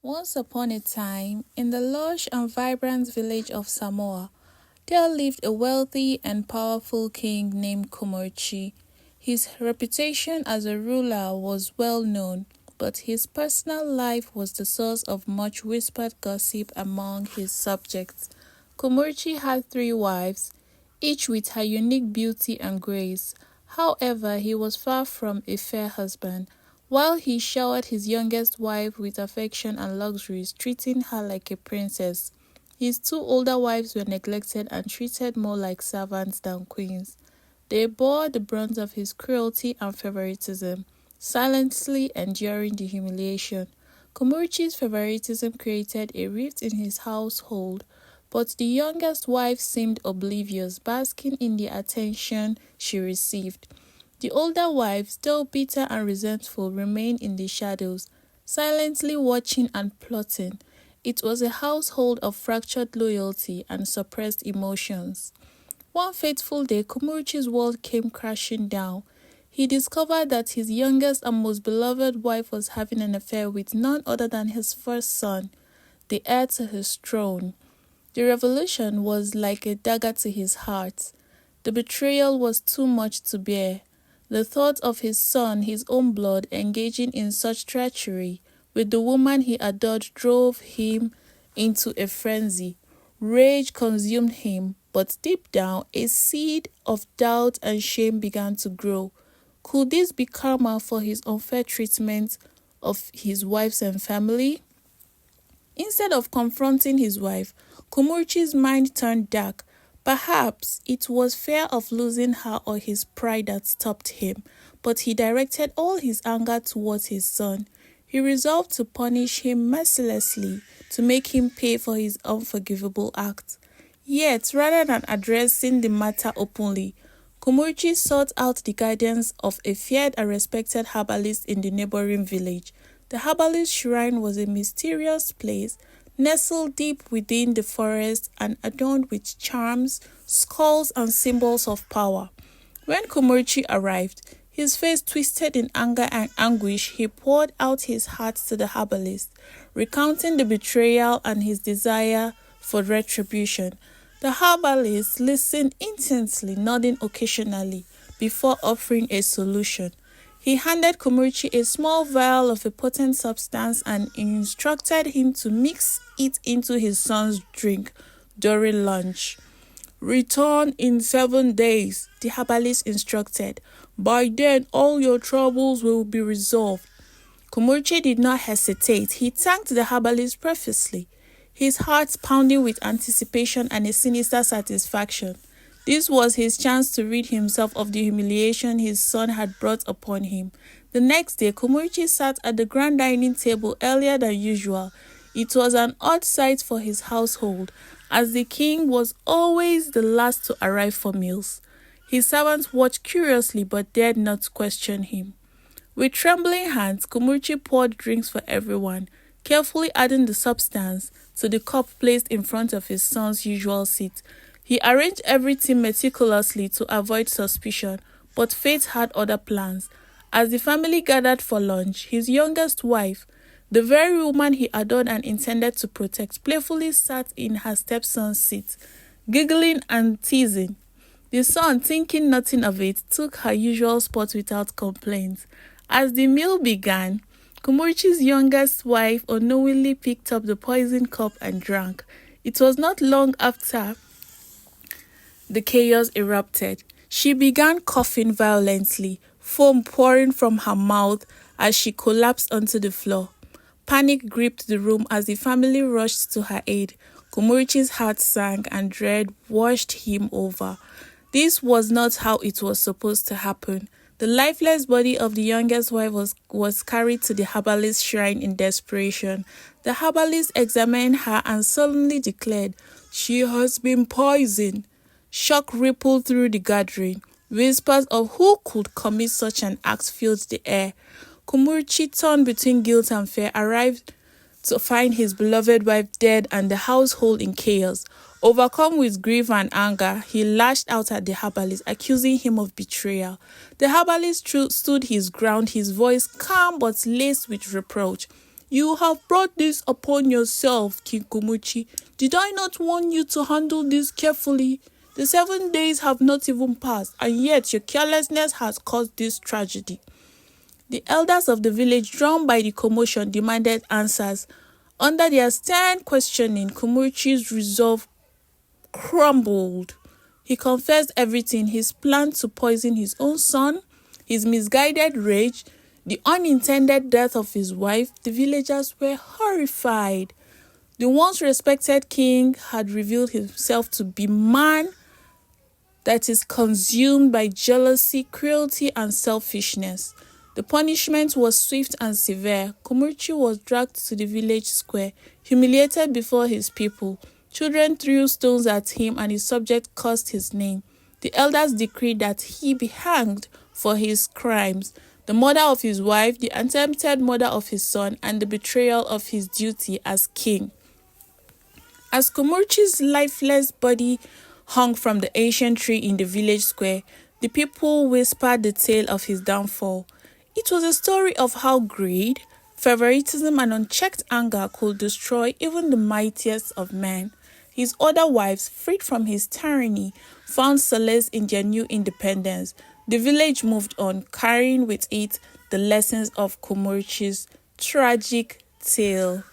Once upon a time, in the lush and vibrant village of Samoa, there lived a wealthy and powerful king named Kumurci. His reputation as a ruler was well known, but his personal life was the source of much whispered gossip among his subjects. Kumurci had three wives, each with her unique beauty and grace. However, he was far from a fair husband. While he showered his youngest wife with affection and luxuries, treating her like a princess, his two older wives were neglected and treated more like servants than queens. They bore the brunt of his cruelty and favoritism, silently enduring the humiliation. Kumurci's favoritism created a rift in his household, but the youngest wife seemed oblivious, basking in the attention she received. The older wives, though bitter and resentful, remained in the shadows, silently watching and plotting. It was a household of fractured loyalty and suppressed emotions. One fateful day, Kumurci's world came crashing down. He discovered that his youngest and most beloved wife was having an affair with none other than his first son, the heir to his throne. The revelation was like a dagger to his heart. The betrayal was too much to bear. The thought of his son, his own blood, engaging in such treachery with the woman he adored drove him into a frenzy. Rage consumed him, but deep down, a seed of doubt and shame began to grow. Could this be karma for his unfair treatment of his wives and family? Instead of confronting his wife, Kumurci's mind turned dark. Perhaps it was fear of losing her or his pride that stopped him, but he directed all his anger towards his son. He resolved to punish him mercilessly, to make him pay for his unforgivable act. Yet, rather than addressing the matter openly, Kumurci sought out the guidance of a feared and respected herbalist in the neighboring village. The herbalist's shrine was a mysterious place, nestled deep within the forest and adorned with charms, skulls, and symbols of power. When Kumurci arrived, his face twisted in anger and anguish, he poured out his heart to the herbalist, recounting the betrayal and his desire for retribution. The herbalist listened intensely, nodding occasionally, before offering a solution. He handed Kumurci a small vial of a potent substance and instructed him to mix it into his son's drink during lunch. "Return in 7 days," the herbalist instructed. "By then, all your troubles will be resolved." Kumurci did not hesitate. He thanked the herbalist profusely, his heart pounding with anticipation and a sinister satisfaction. This was his chance to rid himself of the humiliation his son had brought upon him. The next day, Kumurci sat at the grand dining table earlier than usual. It was an odd sight for his household, as the king was always the last to arrive for meals. His servants watched curiously but dared not question him. With trembling hands, Kumurci poured drinks for everyone, carefully adding the substance to the cup placed in front of his son's usual seat. He arranged everything meticulously to avoid suspicion, but fate had other plans. As the family gathered for lunch, his youngest wife, the very woman he adored and intended to protect, playfully sat in her stepson's seat, giggling and teasing. The son, thinking nothing of it, took her usual spot without complaint. As the meal began, Kumurci's youngest wife unknowingly picked up the poison cup and drank. It was not long after the chaos erupted. She began coughing violently, foam pouring from her mouth as she collapsed onto the floor. Panic gripped the room as the family rushed to her aid. Kumurci's heart sank and dread washed him over. This was not how it was supposed to happen. The lifeless body of the youngest wife was carried to the herbalist's shrine in desperation. The herbalist examined her and solemnly declared, "She has been poisoned." Shock rippled through the gathering. Whispers of who could commit such an act filled the air. Kumurci, torn between guilt and fear, arrived to find his beloved wife dead and the household in chaos. Overcome with grief and anger, he lashed out at the herbalist, accusing him of betrayal. The herbalist stood his ground, his voice calm but laced with reproach. "You have brought this upon yourself, King Kumurci. Did I not warn you to handle this carefully? The 7 days have not even passed, and yet your carelessness has caused this tragedy." The elders of the village, drawn by the commotion, demanded answers. Under their stern questioning, Kumurci's resolve crumbled. He confessed everything: his plan to poison his own son, his misguided rage, the unintended death of his wife. The villagers were horrified. The once respected king had revealed himself to be man that is consumed by jealousy, cruelty, and selfishness. The punishment was swift and severe. Kumurci was dragged to the village square, humiliated before his people. Children threw stones at him, and his subjects cursed his name. The elders decreed that he be hanged for his crimes: the murder of his wife, the attempted murder of his son, and the betrayal of his duty as king. As Kumurci's lifeless body hung from the ancient tree in the village square, the people whispered the tale of his downfall. It was a story of how greed, favoritism, and unchecked anger could destroy even the mightiest of men. His other wives, freed from his tyranny, found solace in their new independence. The village moved on, carrying with it the lessons of Kumurci's tragic tale.